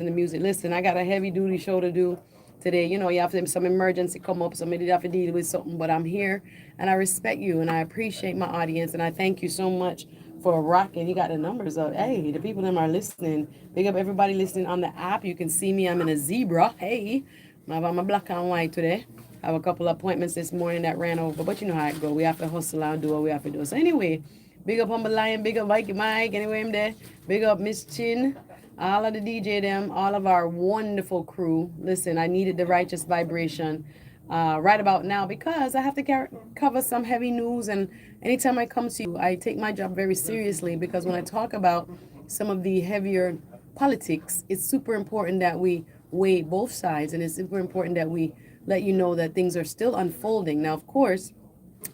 the music. Listen, I got a heavy duty show to do today. You know, you have to, some emergency come up, somebody have to deal with something, but I'm here and I respect you and I appreciate my audience and I thank you so much for rocking. You got the numbers up. Hey, the people that are listening. Big up everybody listening on the app. You can see me. I'm in a zebra. Hey, I'm a black and white today. I have a couple of appointments this morning that ran over, but you know how it go. We have to hustle and do what we have to do. So anyway, big up Humble Lion, big up Mikey Mike, anyway I'm there. Big up Miss Chin, all of the DJ them, all of our wonderful crew. Listen, I needed the righteous vibration right about now because I have to cover some heavy news. And anytime I come to you, I take my job very seriously because when I talk about some of the heavier politics, it's super important that we weigh both sides, and it's super important that we let you know that things are still unfolding. Now, of course,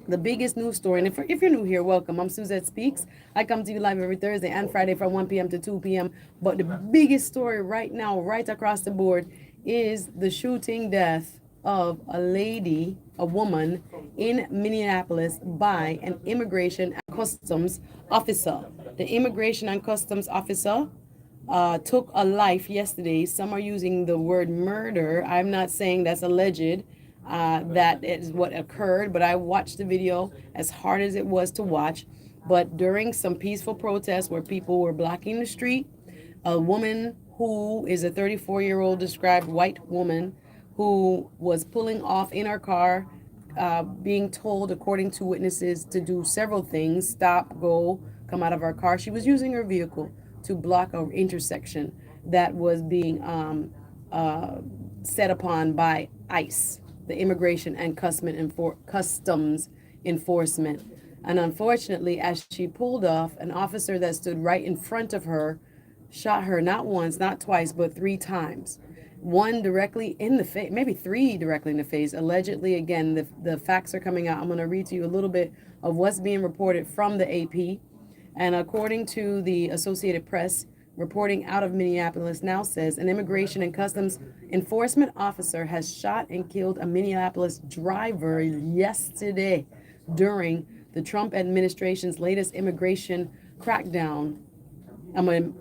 the biggest news story, and if you're new here, welcome. I'm Suzette Speaks. I come to you live every Thursday and Friday from 1 p.m. to 2 p.m. But the biggest story right now, right across the board, is the shooting death of a lady, a woman in Minneapolis by an immigration and customs officer. The immigration and customs officer took a life yesterday. Some are using the word murder. I'm not saying that's alleged. That is what occurred, but I watched the video as hard as it was to watch. But during some peaceful protests where people were blocking the street, a woman who is a 34-year-old described white woman who was pulling off in her car, being told, according to witnesses, to do several things: stop, go, come out of her car. She was using her vehicle to block an intersection that was being set upon by ICE, the Immigration and Customs Enforcement. And unfortunately, as she pulled off, an officer that stood right in front of her shot her not once, not twice, but 3 times. One directly in the face, maybe 3 directly in the face. Allegedly, again, the facts are coming out. I'm going to read to you a little bit of what's being reported from the AP. And according to the Associated Press, reporting out of Minneapolis now says an immigration and customs enforcement officer has shot and killed a Minneapolis driver yesterday during the Trump administration's latest immigration crackdown.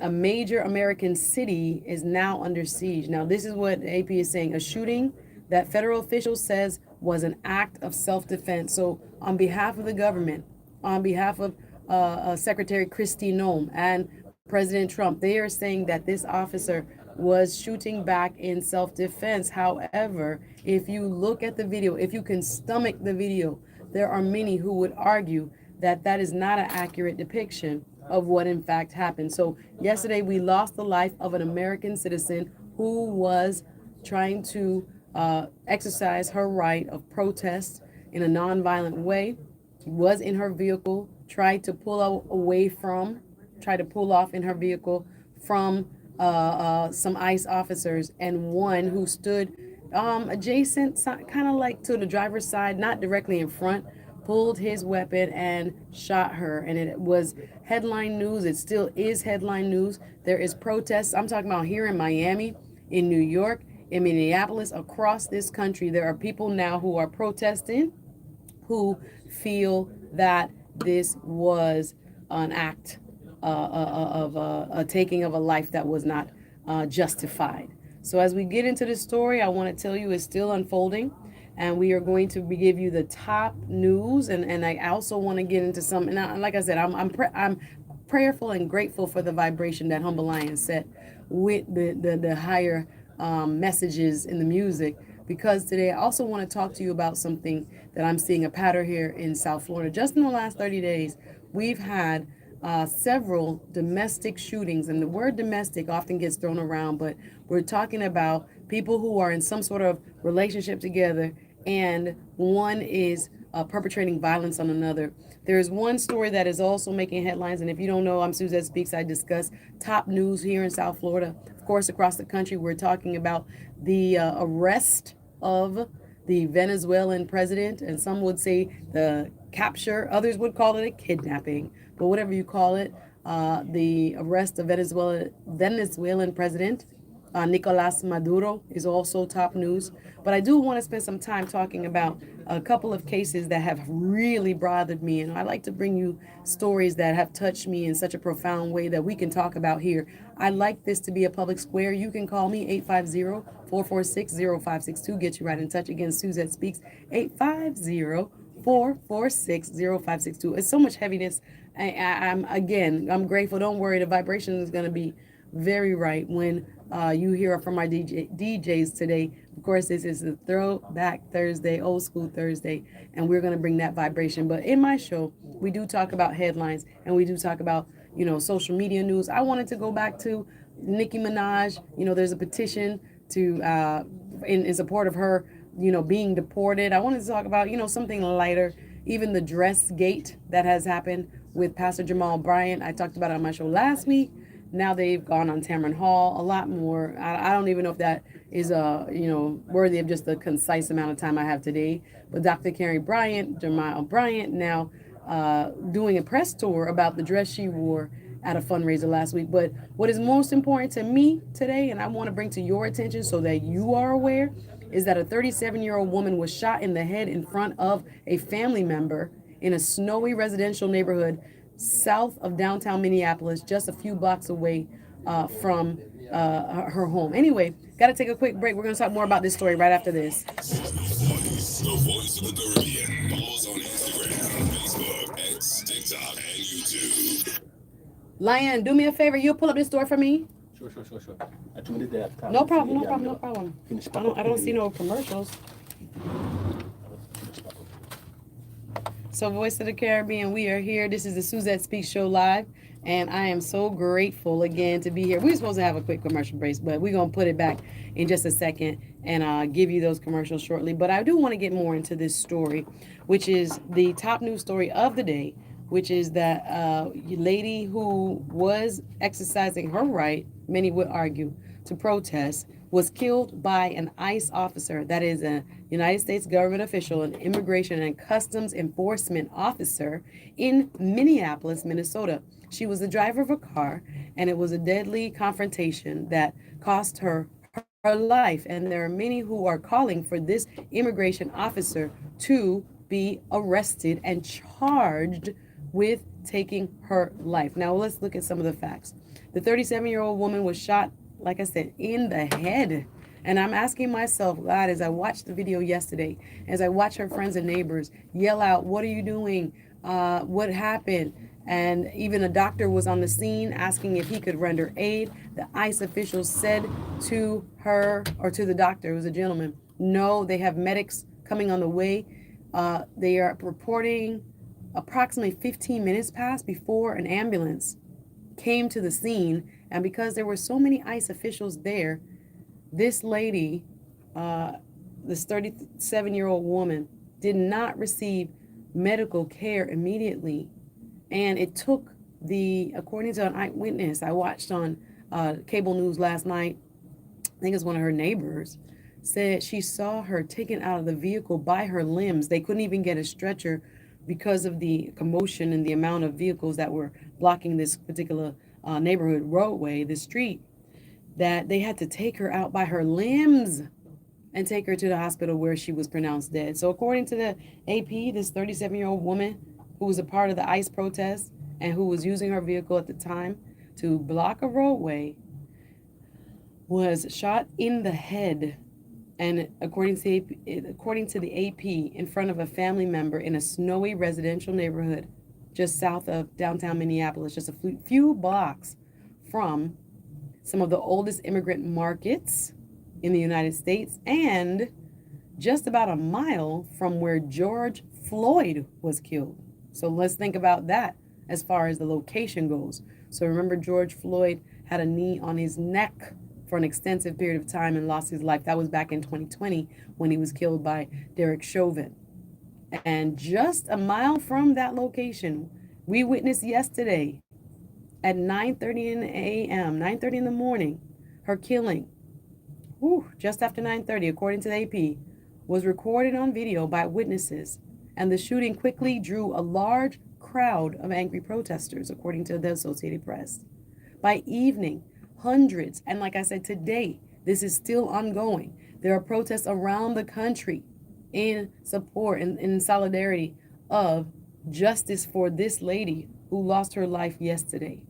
A major American city is now under siege. Now, this is what AP is saying: a shooting that federal officials says was an act of self-defense. So on behalf of the government, on behalf of Secretary Kristi Noem and President Trump, they are saying that this officer was shooting back in self-defense. However, if you look at the video, if you can stomach the video, there are many who would argue that that is not an accurate depiction of what in fact happened. So yesterday we lost the life of an American citizen who was trying to exercise her right of protest in a nonviolent way. She was in her vehicle, tried to pull try to pull off in her vehicle from some ICE officers, and one who stood adjacent, kind of like to the driver's side, not directly in front, pulled his weapon and shot her. And it was headline news. It still is headline news. There is protests. I'm talking about here in Miami, in New York, in Minneapolis, across this country. There are people now who are protesting, who feel that this was an act of a taking of a life that was not justified. So as we get into this story, I want to tell you it's still unfolding, and we are going to give you the top news. And I also want to get into some. And like I said, I'm prayerful and grateful for the vibration that Humble Lion set with the higher messages in the music. Because today I also want to talk to you about something that I'm seeing a pattern here in South Florida. Just in the last 30 days, we've had several domestic shootings, and the word domestic often gets thrown around, but we're talking about people who are in some sort of relationship together, and one is perpetrating violence on another. There is one story that is also making headlines, and if you don't know, I'm Suzette Speaks. I discuss top news here in South Florida. Of course, across the country, we're talking about the arrest of the Venezuelan president, and some would say the capture, others would call it a kidnapping, but whatever you call it, the arrest of Venezuelan president Nicolas Maduro is also top news. But I do want to spend some time talking about a couple of cases that have really bothered me, and I like to bring you stories that have touched me in such a profound way that we can talk about here. I like this to be a public square. You can call me 850-446-0562. Get you right in touch. Again, Suzette Speaks, 850-446-0562. It's so much heaviness. I'm grateful. Don't worry. The vibration is going to be very right when you hear from our DJs today. Of course, this is a throwback Thursday, old school Thursday, and we're going to bring that vibration. But in my show, we do talk about headlines and we do talk about, social media news. I wanted to go back to Nicki Minaj. There's a petition to in support of her, being deported. I wanted to talk about, something lighter, even the dress gate that has happened with Pastor Jamal Bryant. I talked about it on my show last week. Now they've gone on Tamron Hall, a lot more. I don't even know if that is worthy of just the concise amount of time I have today. But Dr. Carrie Bryant, Jamal Bryant, now doing a press tour about the dress she wore at a fundraiser last week. But what is most important to me today, and I want to bring to your attention so that you are aware, is that a 37-year-old woman was shot in the head in front of a family member in a snowy residential neighborhood south of downtown Minneapolis, just a few blocks away from her home. Anyway, got to take a quick break. We're going to talk more about this story right after this. The voice of the Caribbean. Follow us on Instagram, Facebook, X, TikTok, and YouTube. Lion, do me a favor. You'll pull up this store for me? Sure. I told you that. No problem. I don't see no commercials. So, Voice of the Caribbean, we are here. This is the Suzette Speaks show live, and I am so grateful again to be here. We're supposed to have a quick commercial break, but we're going to put it back in just a second and give you those commercials shortly. But I do want to get more into this story, which is the top news story of the day, which is that lady who was exercising her right, many would argue, to protest, was killed by an ICE officer, that is a United States government official, an immigration and customs enforcement officer in Minneapolis, Minnesota. She was the driver of a car, and it was a deadly confrontation that cost her life. And there are many who are calling for this immigration officer to be arrested and charged with taking her life. Now, let's look at some of the facts. The 37-year-old woman was shot, like I said, in the head. And I'm asking myself, God, as I watched the video yesterday, as I watch her friends and neighbors yell out, "What are you doing? What happened?" And even a doctor was on the scene asking if he could render aid. The ICE officials said to her, or to the doctor, it was a gentleman, no, they have medics coming on the way. They are reporting approximately 15 minutes passed before an ambulance came to the scene. And because there were so many ICE officials there, this lady, this 37-year-old woman, did not receive medical care immediately. And it took according to an eyewitness I watched on cable news last night, I think it's one of her neighbors, said she saw her taken out of the vehicle by her limbs. They couldn't even get a stretcher because of the commotion and the amount of vehicles that were blocking this particular neighborhood roadway, the street, that they had to take her out by her limbs and take her to the hospital where she was pronounced dead. So according to the AP, this 37-year-old woman who was a part of the ICE protest and who was using her vehicle at the time to block a roadway was shot in the head. And according to the AP, in front of a family member in a snowy residential neighborhood just south of downtown Minneapolis, just a few blocks from some of the oldest immigrant markets in the United States, and just about a mile from where George Floyd was killed. So let's think about that as far as the location goes. So remember, George Floyd had a knee on his neck for an extensive period of time and lost his life. That was back in 2020 when he was killed by Derek Chauvin. And just a mile from that location, we witnessed yesterday at 9:30 a.m., 9:30 in the morning, her killing. Just after 9:30, according to the AP, was recorded on video by witnesses. And the shooting quickly drew a large crowd of angry protesters, according to the Associated Press. By evening, hundreds, and like I said, today, this is still ongoing. There are protests around the country in support and in solidarity of justice for this lady who lost her life yesterday.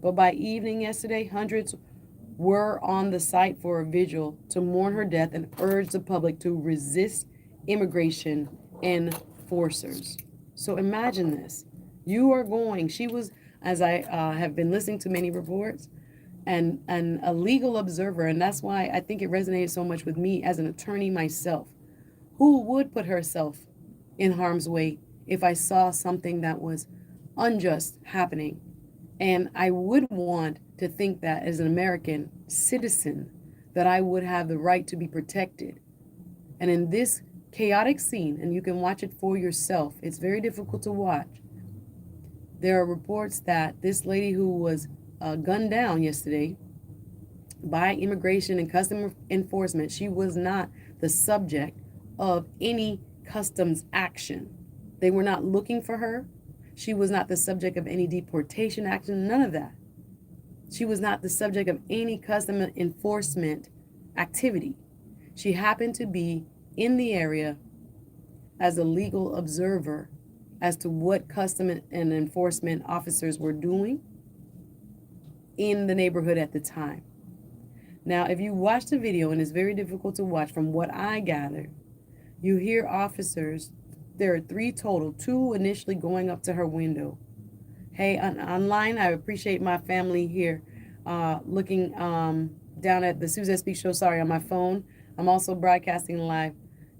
But by evening yesterday, hundreds were on the site for a vigil to mourn her death and urge the public to resist immigration enforcers. So imagine this. You are going, she was, as I have been listening to many reports, and a legal observer, and that's why I think it resonated so much with me as an attorney myself, who would put herself in harm's way if I saw something that was unjust happening. And I would want to think that as an American citizen, that I would have the right to be protected. And in this chaotic scene, and you can watch it for yourself, it's very difficult to watch. There are reports that this lady who was gunned down yesterday by immigration and customs enforcement, she was not the subject of any customs action. They were not looking for her. She was not the subject of any deportation action, none of that. She was not the subject of any customs enforcement activity. She happened to be in the area as a legal observer as to what customs and enforcement officers were doing in the neighborhood at the time. Now, if you watch the video, and it's very difficult to watch from what I gathered, you hear officers, there are 3 total, 2 initially going up to her window. Hey, online, I appreciate my family here looking down at the Suzette Speaks show, sorry, on my phone. I'm also broadcasting live.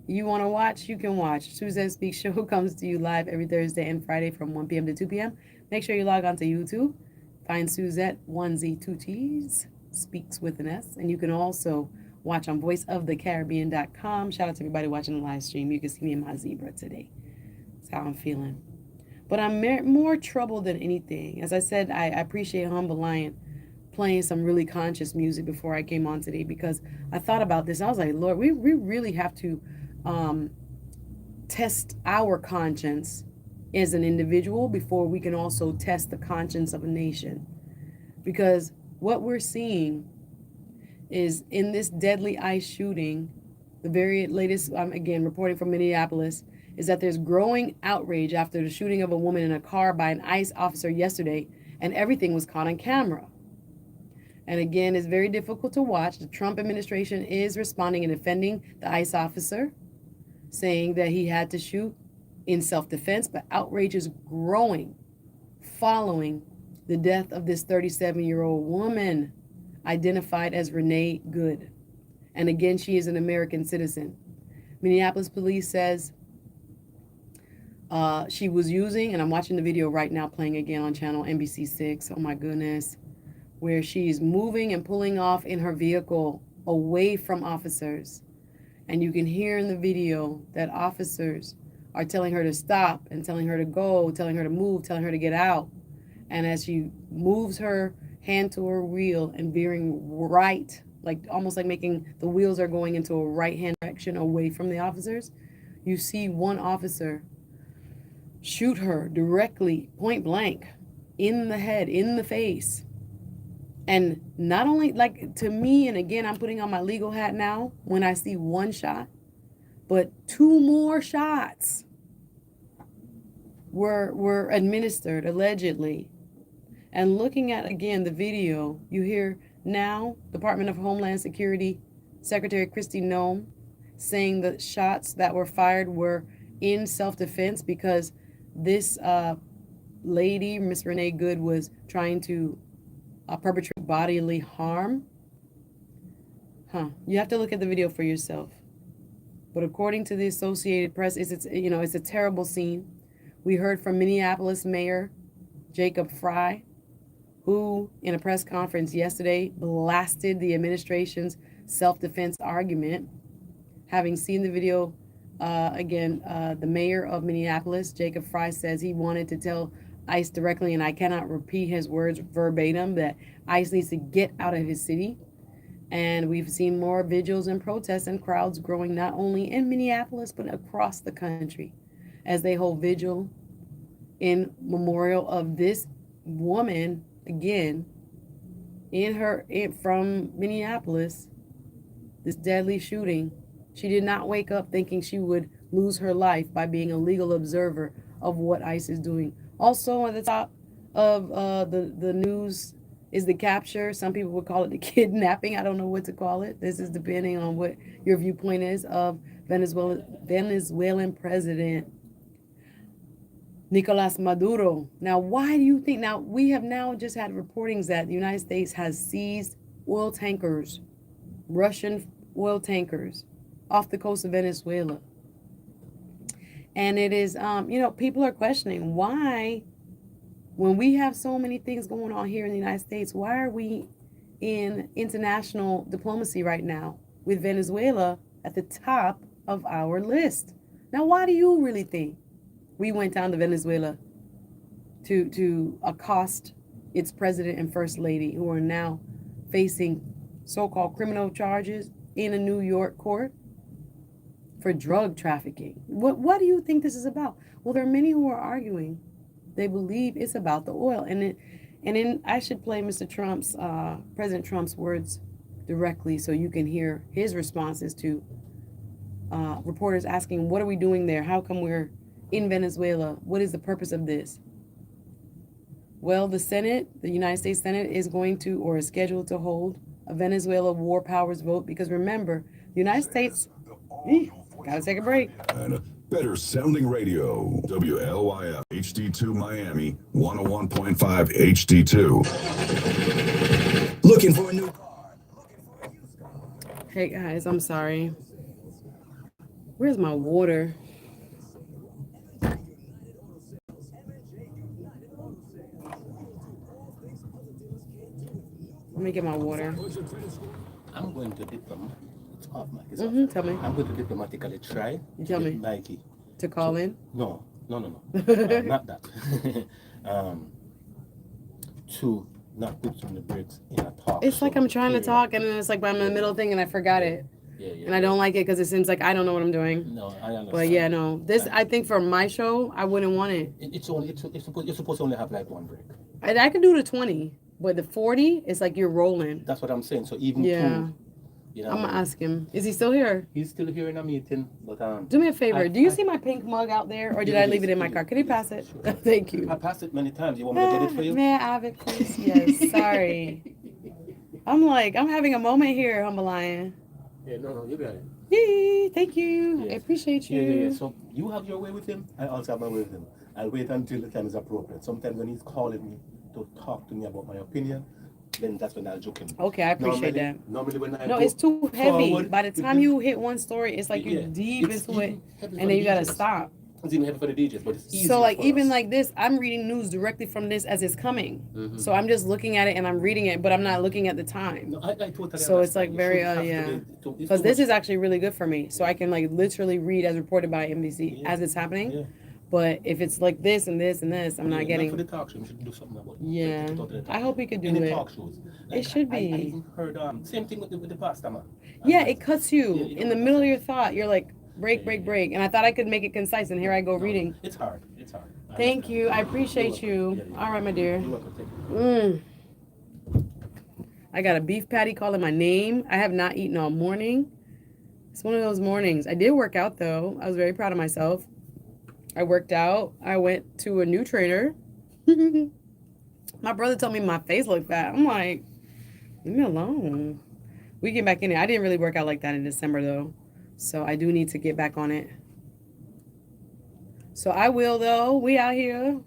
You want to watch? You can watch. Suzette Speaks show comes to you live every Thursday and Friday from 1 p.m. to 2 p.m. Make sure you log on to YouTube. Find Suzette, 1Z2Ts, Speaks with an S. And you can also watch on voiceofthecaribbean.com. Shout out to everybody watching the live stream. You can see me in my zebra today. That's how I'm feeling. But I'm more troubled than anything. As I said, I appreciate Humble Lion playing some really conscious music before I came on today, because I thought about this. I was like, Lord, we really have to test our conscience as an individual before we can also test the conscience of a nation. Because what we're seeing is in this deadly ICE shooting, the very latest, again, reporting from Minneapolis, is that there's growing outrage after the shooting of a woman in a car by an ICE officer yesterday, and everything was caught on camera. And again, it's very difficult to watch. The Trump administration is responding and defending the ICE officer, saying that he had to shoot in self-defense, but outrage is growing following the death of this 37-year-old woman identified as Renee Good. And again, she is an American citizen. Minneapolis police says she was using, and I'm watching the video right now playing again on channel NBC6, oh my goodness, where she's moving and pulling off in her vehicle away from officers. And you can hear in the video that officers are telling her to stop and telling her to go, telling her to move, telling her to get out. And as she moves her hand to her wheel and veering right, like almost like making the wheels are going into a right-hand direction away from the officers, you see one officer shoot her directly, point blank, in the head, in the face. And not only, like, to me, and again, I'm putting on my legal hat now when I see one shot, but 2 more shots were administered, allegedly. And looking at, again, the video, you hear now Department of Homeland Security Secretary Kristi Noem saying the shots that were fired were in self-defense because this lady, Miss Renee Good, was trying to perpetrate bodily harm. You have to look at the video for yourself. But according to the Associated Press, it's a terrible scene. We heard from Minneapolis Mayor Jacob Frey, who in a press conference yesterday blasted the administration's self-defense argument. Having seen the video, the mayor of Minneapolis, Jacob Frey, says he wanted to tell ICE directly, and I cannot repeat his words verbatim, that ICE needs to get out of his city. And we've seen more vigils and protests and crowds growing not only in Minneapolis, but across the country as they hold vigil in memorial of this woman, again, from Minneapolis, this deadly shooting. She did not wake up thinking she would lose her life by being a legal observer of what ICE is doing. Also, at the top of the news is the capture. Some people would call it the kidnapping. I don't know what to call it. This is depending on what your viewpoint is of Venezuelan president Nicolas Maduro. Now, why do you think? Now, we have now just had reportings that the United States has seized oil tankers, Russian oil tankers, off the coast of Venezuela. And it is, people are questioning why, when we have so many things going on here in the United States, why are we in international diplomacy right now with Venezuela at the top of our list? Now, why do you really think we went down to Venezuela to accost its president and first lady, who are now facing so-called criminal charges in a New York court for drug trafficking? What do you think this is about? Well, there are many who are arguing. They believe it's about the oil. And then I should play Mr. Trump's, President Trump's words directly so you can hear his responses to reporters asking, what are we doing there? How come we're in Venezuela? What is the purpose of this? Well, the Senate, the United States Senate, is going to, or is scheduled to hold a Venezuela war powers vote, because remember, the United States, gotta take a break. Better sounding radio, WLYF HD2 Miami, 101.5 HD2. Looking for a new car. Hey guys, I'm sorry. Where's my water? Let me get my water. I'm going to it's off, Mike. It's Mm-hmm, off. tell me. I'm going to diplomatically try. You tell me. Mikey. To call in? No. Not that. To not put on the brakes in a talk. It's like I'm trying to talk, and then it's like I'm in the middle thing and I forgot it. Yeah. And I don't like it because it seems like I don't know what I'm doing. No, I understand. But yeah, no. This, I think for my show, I wouldn't want it. You're supposed to only have like one break. I could do the 20, but the 40, it's like you're rolling. That's what I'm saying. So even Yeah. two, I'm gonna ask him. Is he still here? He's still here in a meeting, but Do me a favor. Do you see my pink mug out there, or did I leave it in my car? Can you pass it? Sure. Thank you. I passed it many times. You want me to get it for you? May I have it, please? Yes. Sorry. I'm having a moment here, Humble Lion. Yeah, no, you got it. Yay, thank you. Yes. I appreciate you. Yeah. So you have your way with him. I also have my way with him. I'll wait until the time is appropriate. Sometimes when he's calling me to talk to me about my opinion, then that's when I'll joke him. Okay, I appreciate that. Normally when I No, go it's too heavy. forward, By the time you hit one story, it's like you're Yeah, deep it's into it, even heavy and for then you the gotta DJs. stop. It's even heavy for the DJs, but it's easier So like for even us. like this, I'm reading news directly from this as it's coming. Mhm. So I'm just looking at it and I'm reading it, but I'm not looking at the time. No, I totally So it's like understand. You very shouldn't have to yeah. be- it's Because too this much. is actually really good for me, so I can like literally read as reported by NBC Yeah. as it's happening. Yeah. But if it's like this and this and this, I'm not For getting. the talk show, we should do something about it. Yeah. Take it out of the talk I hope show. he could do Any it. talk shows. It should I be. even heard same thing with the pastor man. Yeah, it cuts you Yeah, you in don't the middle of understand. your thought. You're like break. And I thought I could make it concise, and here I go No, reading. It's hard. I Thank understand. you. I appreciate You're you. welcome. Yeah. All right, my dear. You're welcome. Take it. I got a beef patty calling my name. I have not eaten all morning. It's one of those mornings. I did work out though. I was very proud of myself. I worked out. I went to a new trainer. My brother told me my face looked fat. I'm like, leave me alone. We get back in it. I didn't really work out like that in December though. So I do need to get back on it. So I will though. We out here.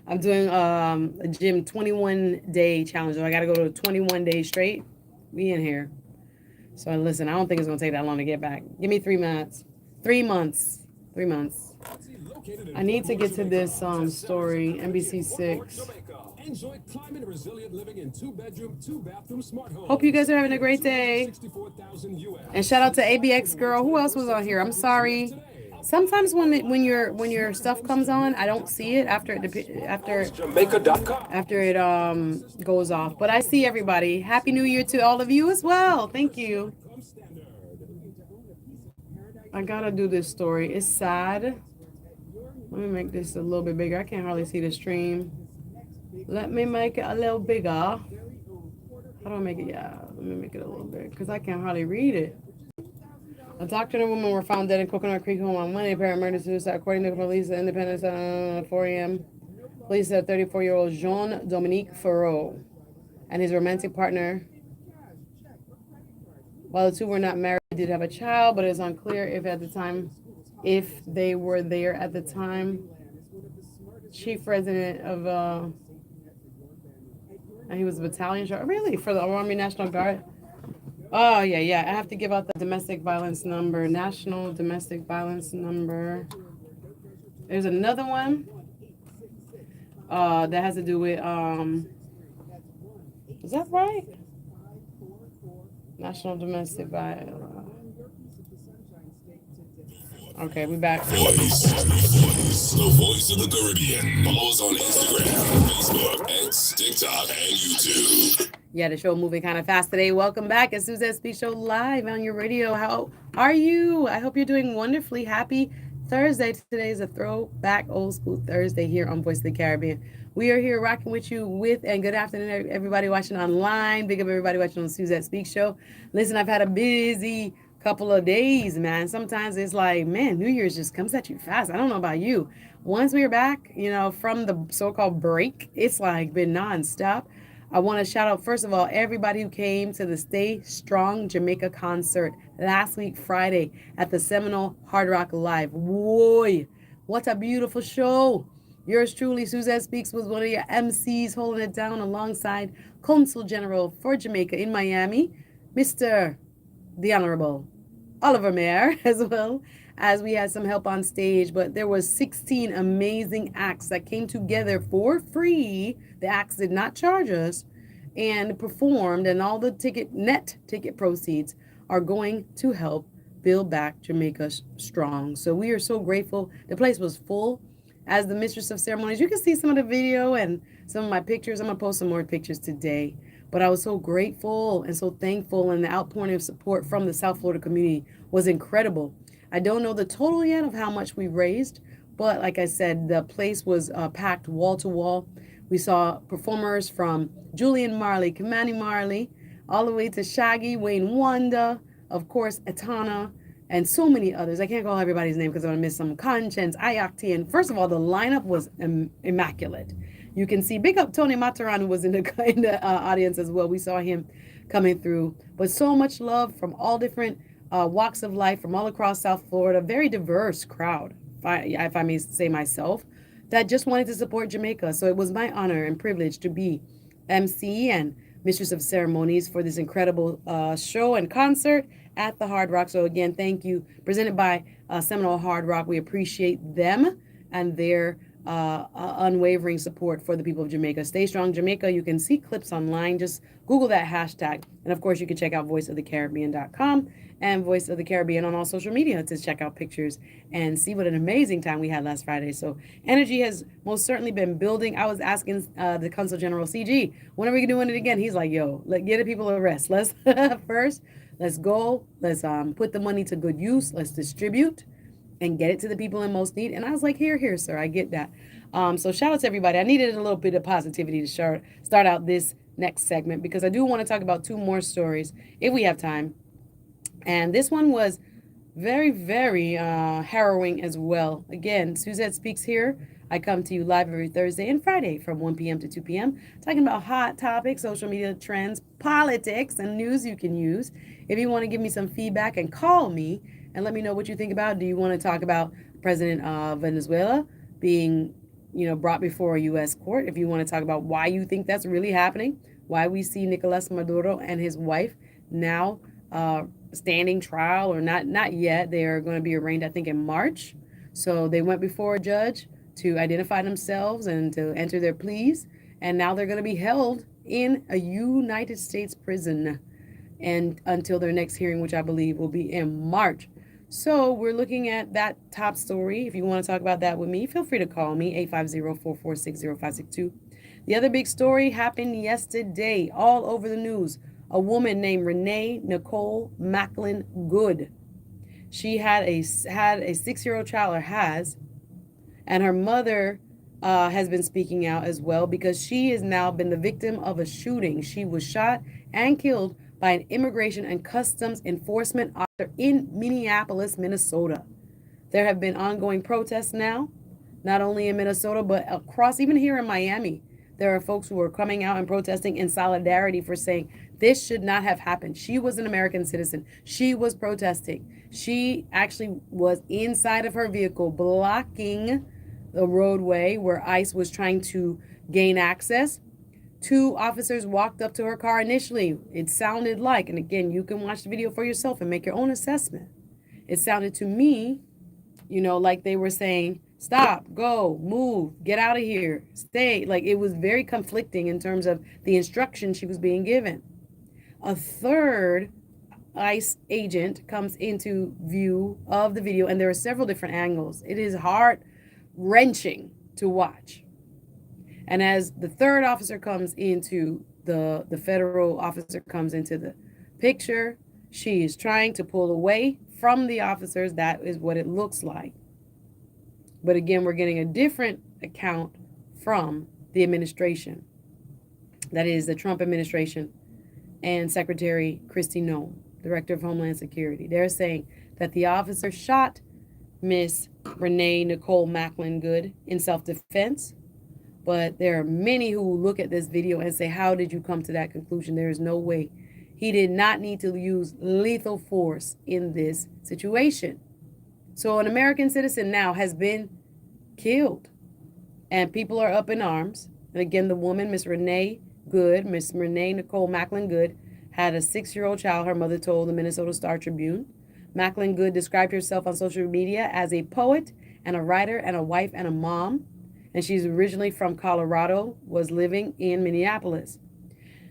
I'm doing a gym 21-day challenge. So I got to go to 21 days straight. We in here. So listen, I don't think it's going to take that long to get back. Give me 3 months. 3 months. 3 months. I need to get to this story, NBC 6. Enjoy climate resilient living in 2-bedroom, 2-bathroom smart homes. Hope you guys are having a great day. 64,000 US. And shout out to ABX girl. Who else was on here? I'm sorry. Sometimes when your stuff comes on, I don't see it after it goes off. But I see everybody. Happy New Year to all of you as well. Thank you. I gotta do this story. It's sad. Let me make this a little bit bigger. I can't hardly see the stream. Let me make it a little bigger. How do I make it? Yeah, let me make it a little bit because I can't hardly read it. A doctor and a woman were found dead in Coconut Creek home on Monday. Apparent murder suicide, according to police. The Independence 4 a.m. Police said 34-year-old Jean-Dominique Ferreau and his romantic partner, while the two were not married, they did have a child, but it is unclear if they were there at the time. Chief resident of, and he was a battalion sergeant, really, for the Army National Guard. Oh, yeah. I have to give out the domestic violence number, national domestic violence number. There's another one that has to do with, is that right? National domestic violence. Okay, we back. The voice of the Caribbean. Follow us on Instagram, Facebook, X, TikTok, and YouTube. Yeah, the show moving kind of fast today. Welcome back. It's Suzette Speaks Show live on your radio. How are you? I hope you're doing wonderfully. Happy Thursday. Today is a throwback old school Thursday here on Voice of the Caribbean. We are here rocking with you and good afternoon, everybody watching online. Big up everybody watching on Suzette Speaks Show. Listen, I've had a busy couple of days, man. Sometimes it's like, man, New Year's just comes at you fast. I don't know about you. Once we're back, from the so-called break, it's like been nonstop. I want to shout out, first of all, everybody who came to the Stay Strong Jamaica concert last week, Friday, at the Seminole Hard Rock Live. Whoa, what a beautiful show. Yours truly, Suzette Speaks, was one of your MCs holding it down alongside Consul General for Jamaica in Miami, Mr. the Honorable Oliver Mayer, as well as we had some help on stage. But there was 16 amazing acts that came together for free. The acts did not charge us and performed, and all the net ticket proceeds are going to help build back Jamaica strong. So we are so grateful. The place was full. As the mistress of ceremonies, you can see some of the video and some of my pictures. I'm going to post some more pictures today. But I was so grateful and so thankful, and the outpouring of support from the South Florida community was incredible. I don't know the total yet of how much we raised, but like I said, the place was packed wall to wall. We saw performers from Julian Marley, Kamani Marley, all the way to Shaggy, Wayne Wanda, of course, Etana, and so many others. I can't call everybody's name because I'm going to miss some. Conscience, Ayakti, and first of all, the lineup was immaculate. You can see, big up Tony Mataran, who was in the audience as well. We saw him coming through. But so much love from all different walks of life from all across South Florida. Very diverse crowd, if I may say myself, that just wanted to support Jamaica. So it was my honor and privilege to be MC and mistress of ceremonies for this incredible show and concert at the Hard Rock. So again, thank you. Presented by Seminole Hard Rock. We appreciate them and their unwavering support for the people of Jamaica. Stay Strong Jamaica. You can see clips online. Just Google that hashtag. And of course, you can check out voiceofthecaribbean.com and Voice of the Caribbean on all social media to check out pictures and see what an amazing time we had last Friday. So energy has most certainly been building. I was asking the Consul General, CG, when are we doing it again? He's like, yo, get the people a rest. Let's first, let's go. Let's put the money to good use. Let's distribute and get it to the people in most need. And I was like, here, sir, I get that. So shout out to everybody. I needed a little bit of positivity to start out this next segment, because I do want to talk about two more stories if we have time. And this one was very, very harrowing as well. Again, Suzette Speaks here. I come to you live every Thursday and Friday from 1 p.m. to 2 p.m. talking about hot topics, social media trends, politics, and news you can use. If you want to give me some feedback and call me and let me know what you think about. Do you want to talk about President of Venezuela being, brought before a U.S. court? If you want to talk about why you think that's really happening, why we see Nicolas Maduro and his wife now standing trial, or not yet. They are going to be arraigned, I think, in March. So they went before a judge to identify themselves and to enter their pleas. And now they're going to be held in a United States prison and until their next hearing, which I believe will be in March. So we're looking at that top story. If you want to talk about that with me, feel free to call me, 850-446-0562. The other big story happened yesterday, all over the news. A woman named Renee Nicole Macklin Good. She had a 6-year-old child, or has, and her mother has been speaking out as well, because she has now been the victim of a shooting. She was shot and killed by an immigration and customs enforcement officer in Minneapolis, Minnesota. There have been ongoing protests now not only in Minnesota, but across, even here in Miami. There are folks who are coming out and protesting in solidarity for saying this should not have happened. She was an American citizen. She was protesting. She actually was inside of her vehicle blocking the roadway where ICE was trying to gain access. Two officers walked up to her car initially. It sounded like, and again, you can watch the video for yourself and make your own assessment. It sounded to me, like they were saying, stop, go, move, get out of here, stay. Like it was very conflicting in terms of the instruction she was being given. A third ICE agent comes into view of the video, and there are several different angles. It is heart-wrenching to watch. And as the third officer comes into the federal officer comes into the picture, she is trying to pull away from the officers. That is what it looks like. But again, we're getting a different account from the administration. That is the Trump administration and Secretary Kristi Noem, Director of Homeland Security. They're saying that the officer shot Miss Renee Nicole Macklin Good in self-defense. But there are many who look at this video and say, how did you come to that conclusion? There is no way. He did not need to use lethal force in this situation. So an American citizen now has been killed, and people are up in arms. And again, the woman, Miss Renee Nicole Macklin Good, had a 6-year-old child, her mother told the Minnesota Star Tribune. Macklin Good described herself on social media as a poet and a writer and a wife and a mom. And she's originally from Colorado, was living in Minneapolis.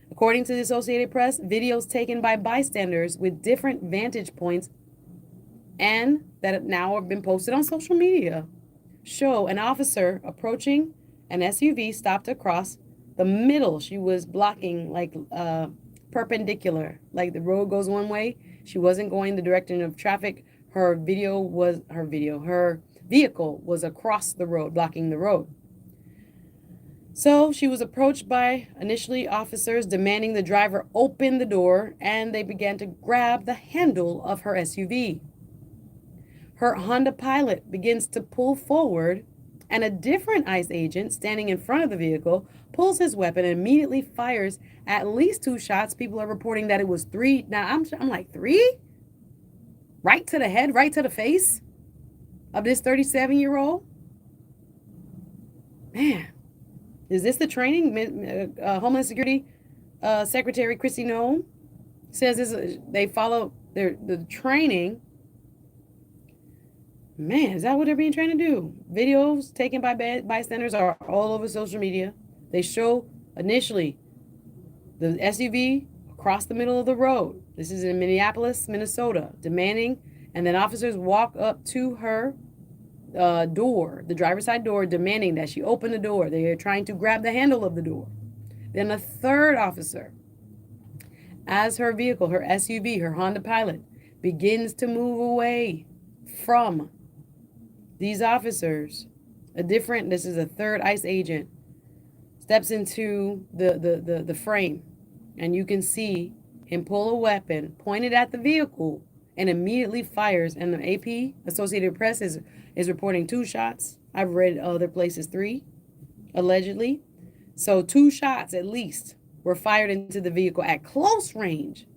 According to the Associated Press, videos taken by bystanders with different vantage points and that now have been posted on social media show an officer approaching an SUV stopped across the middle. She was blocking like perpendicular, like the road goes one way. She wasn't going the direction of traffic. Her vehicle was across the road, blocking the road. So she was approached by initially officers demanding the driver open the door, and they began to grab the handle of her SUV. Her Honda Pilot begins to pull forward, and a different ICE agent standing in front of the vehicle pulls his weapon and immediately fires at least 2 shots. People are reporting that it was 3. Now I'm like, 3? Right to the head, right to the face of this 37-year-old? Man, is this the training? Homeland Security Secretary Kristi Noem says they follow the training. Man, is that what they're being trained to do? Videos taken by bystanders are all over social media. They show initially the SUV across the middle of the road. This is in Minneapolis, Minnesota, demanding, and then officers walk up to her door, the driver's side door, demanding that she open the door. They are trying to grab the handle of the door. Then a third officer, as her vehicle, her SUV, her Honda Pilot, begins to move away from these officers, this is a third ICE agent, steps into the frame, and you can see him pull a weapon pointed at the vehicle and immediately fires. And the AP, Associated Press, is reporting 2 shots. I've read other places 3, allegedly. So 2 shots at least were fired into the vehicle at close range.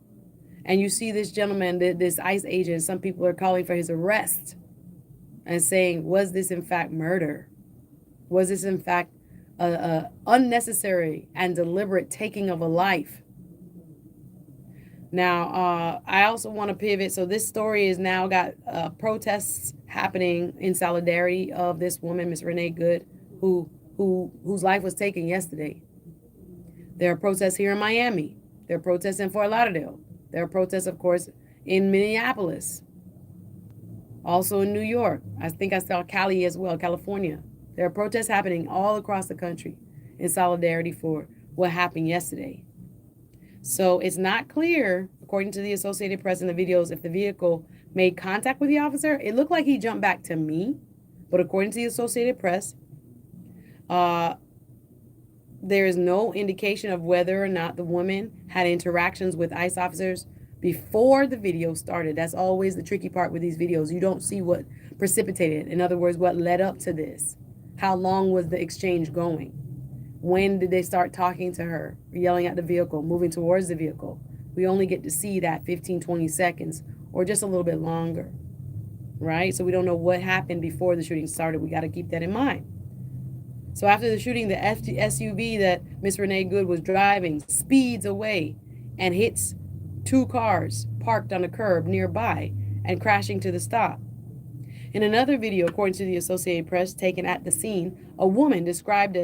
And you see this gentleman, this ICE agent, some people are calling for his arrest and saying, was this in fact murder? Was this in fact a unnecessary and deliberate taking of a life? Now, I also want to pivot. So this story is now got protests happening in solidarity of this woman, Miss Renee Good, whose life was taken yesterday. There are protests here in Miami. There are protests in Fort Lauderdale. There are protests, of course, in Minneapolis. Also in New York. I think I saw Cali as well, California. There are protests happening all across the country in solidarity for what happened yesterday. So it's not clear, according to the Associated Press and the videos, if the vehicle made contact with the officer. It looked like he jumped back to me, but according to the Associated Press, there is no indication of whether or not the woman had interactions with ICE officers before the video started. That's always the tricky part with these videos. You don't see what precipitated. In other words, what led up to this. How long was the exchange going? When did they start talking to her, yelling at the vehicle, moving towards the vehicle? We only get to see that 15, 20 seconds or just a little bit longer, right? So we don't know what happened before the shooting started. We got to keep that in mind. So after the shooting, the SUV that Miss Renee Good was driving speeds away and hits two cars parked on a curb nearby and crashing to the stop. In another video, according to the Associated Press, taken at the scene, a woman described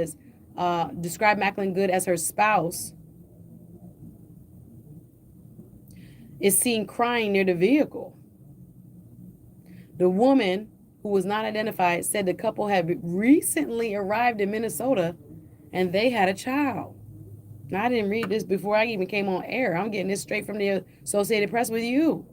Macklin Good as her spouse is seen crying near the vehicle. The woman, who was not identified, said the couple had recently arrived in Minnesota and they had a child. Now, I didn't read this before I even came on air. I'm getting this straight from the Associated Press with you.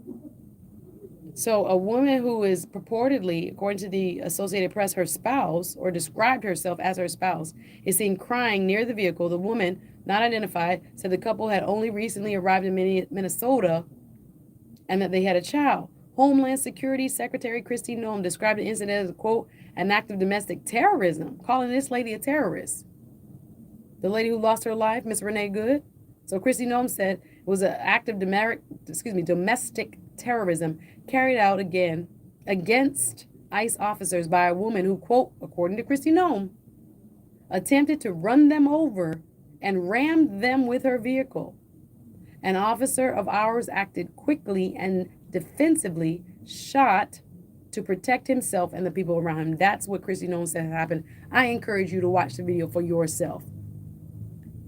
So a woman who is purportedly, according to the Associated Press, her spouse, or described herself as her spouse, is seen crying near the vehicle. The woman, not identified, said the couple had only recently arrived in Minnesota and that they had a child. Homeland Security Secretary Kristi Noem described the incident as, quote, an act of domestic terrorism, calling this lady a terrorist. The lady who lost her life, Miss Renee Good. So Kristi Noem said it was an act of domestic terrorism carried out again against ICE officers by a woman who, quote, according to Kristi Noem, attempted to run them over and rammed them with her vehicle. An officer of ours acted quickly and defensively, shot to protect himself and the people around him. That's what Kristi Noem said happened. I encourage you to watch the video for yourself.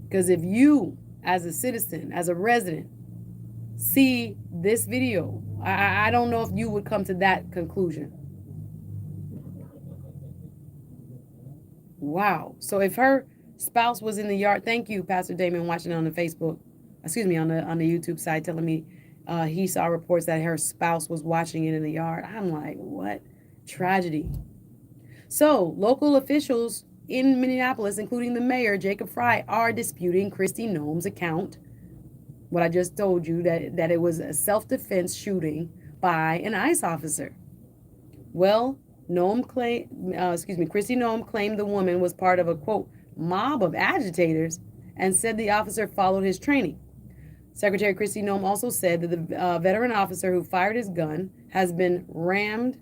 Because if you, as a citizen, as a resident, see this video, I don't know if you would come to that conclusion. Wow. So if her spouse was in the yard, thank you, Pastor Damon, watching on the Facebook, on the YouTube side, telling me he saw reports that her spouse was watching it in the yard. I'm like, what? Tragedy. So local officials in Minneapolis, including the mayor, Jacob Fry, are disputing Kristi Noem's account. What I just told you, that it was a self-defense shooting by an ICE officer. Well, Kristi Noem claimed the woman was part of a, quote, mob of agitators and said the officer followed his training. Secretary Kristi Noem also said that the veteran officer who fired his gun had been rammed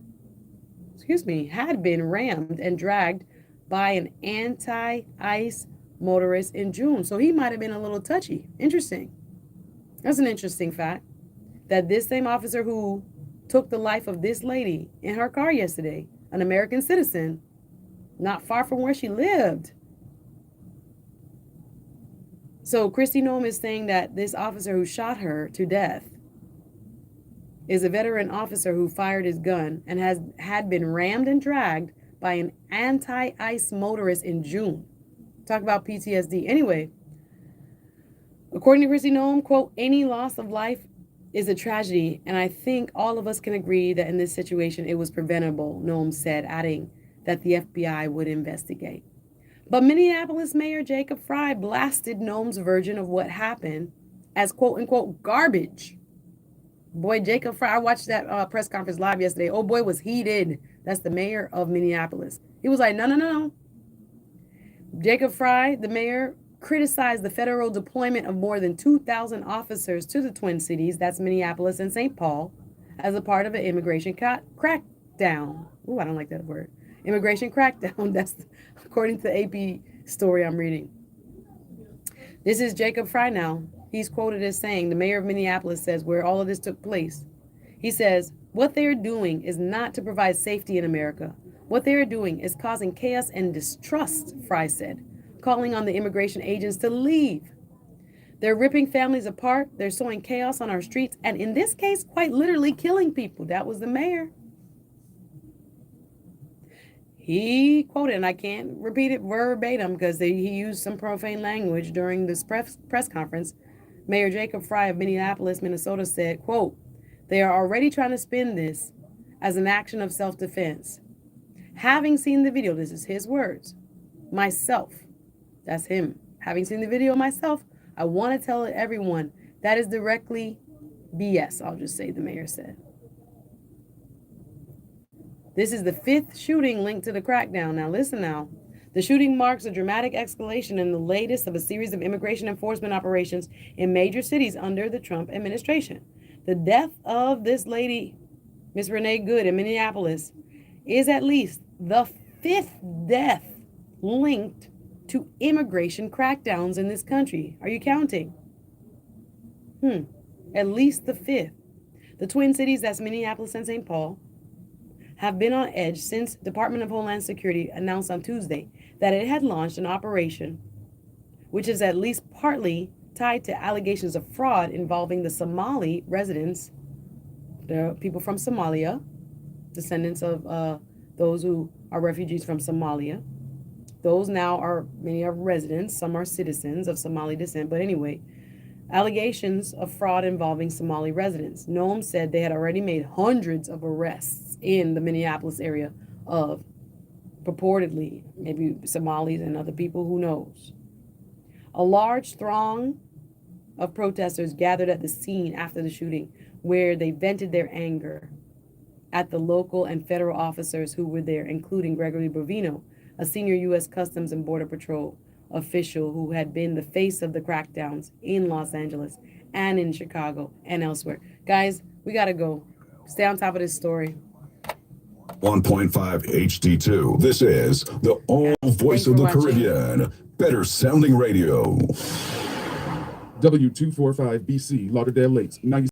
and dragged by an anti-ICE motorist in June. So he might have been a little touchy. Interesting. That's an interesting fact, that this same officer who took the life of this lady in her car yesterday, an American citizen, not far from where she lived. So Kristi Noem is saying that this officer who shot her to death is a veteran officer who fired his gun and had been rammed and dragged by an anti-ICE motorist in June. Talk about PTSD. Anyway, according to Kristi Noem, quote, any loss of life is a tragedy, and I think all of us can agree that in this situation it was preventable, Noem said, adding that the FBI would investigate. But Minneapolis Mayor Jacob Fry blasted Noem's version of what happened as, quote unquote, garbage. Boy, Jacob Fry, I watched that press conference live yesterday. Oh boy, was heated. That's the mayor of Minneapolis. He was like, no. Jacob Fry, the mayor, criticized the federal deployment of more than 2,000 officers to the Twin Cities, that's Minneapolis and St. Paul, as a part of an immigration crackdown. Ooh, I don't like that word. Immigration crackdown. That's according to the AP story I'm reading. This is Jacob Fry now. He's quoted as saying, the mayor of Minneapolis says where all of this took place. He says, what they are doing is not to provide safety in America. What they are doing is causing chaos and distrust, Fry said, calling on the immigration agents to leave. They're ripping families apart. They're sowing chaos on our streets. And in this case, quite literally killing people. That was the mayor. He quoted, and I can't repeat it verbatim because he used some profane language during this press conference. Mayor Jacob Fry of Minneapolis, Minnesota said, quote, they are already trying to spin this as an action of self-defense. Having seen the video, this is his words, myself, that's him. Having seen the video myself, I want to tell everyone that is directly BS, I'll just say, the mayor said. This is the fifth shooting linked to the crackdown. Now, listen now. The shooting marks a dramatic escalation in the latest of a series of immigration enforcement operations in major cities under the Trump administration. The death of this lady, Miss Renee Good in Minneapolis, is at least the 5th death linked to immigration crackdowns in this country. Are you counting? At least the 5th. The Twin Cities, that's Minneapolis and St. Paul, have been on edge since Department of Homeland Security announced on Tuesday that it had launched an operation which is at least partly tied to allegations of fraud involving the Somali residents, the people from Somalia, descendants of those who are refugees from Somalia. Those now are, many are residents, some are citizens of Somali descent, but anyway, allegations of fraud involving Somali residents. Noam said they had already made hundreds of arrests in the Minneapolis area of purportedly maybe Somalis and other people, who knows. A large throng of protesters gathered at the scene after the shooting, where they vented their anger at the local and federal officers who were there, including Gregory Bovino, a senior U.S. Customs and Border Patrol official who had been the face of the crackdowns in Los Angeles and in Chicago and elsewhere. Guys, we got to go. Stay on top of this story. 1.5 HD2. This is the all voice of the Caribbean. Better sounding radio. W245BC, Lauderdale Lakes, 90.